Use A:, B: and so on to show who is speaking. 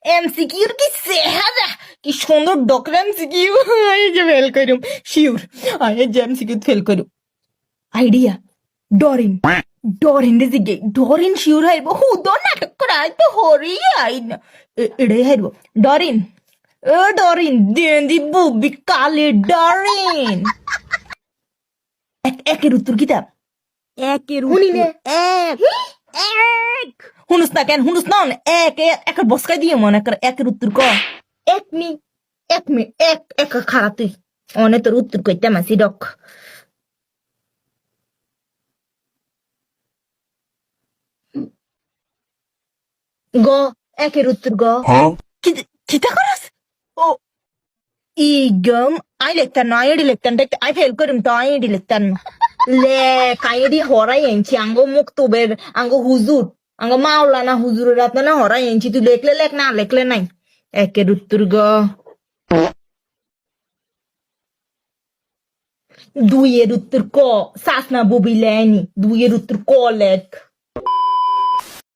A: এমসিকিউর কি চেহারা, কি সুন্দর ডক্টর এমসিকিউ। এই যে ফেল করুম শিওর, এই যে এমসিকিউ ফেল করুম। আইডিয়া, ডরিন ডরিন রে জিগে, ডরিন শিওর হাইব, হুদ নাটক করা তো হরি আই না, এড়ে হাইব। ডরিন, ও ডরিন, দেন্দি বুবি কালে ডরিন। একের উত্তর কিতাব, একের উত্তর এক, এক। হুনুস না কেন, হুনুস না, এক একের বসকাই দিয়ে মনে কর, একের উত্তর ক। এক মি, এক মি, এক খারাপ তুই, অনে তোর উত্তর কইতাম আসি ডক। গ, একের উত্তর গ। কিতা করস? ও ইগম, আই লিখতাম না, আইডি লিখতাম, দেখতে আই ফেল করিম তো, আইডি লিখতাম না। লেখ আইডি হরাই এনেছি, আঙ্গো মুক্তবের, আঙ্গো হুজুর, আঙ্গো মাওলানা হুজুরের আপনার হরাই এনেছি, তুই লেখলে লেখ, না লেখলে নাই। একের উত্তর গ। দুইয়ের উত্তর ক, সাসনা বুবি লেনি, দুইয়ের উত্তর ক লেখ।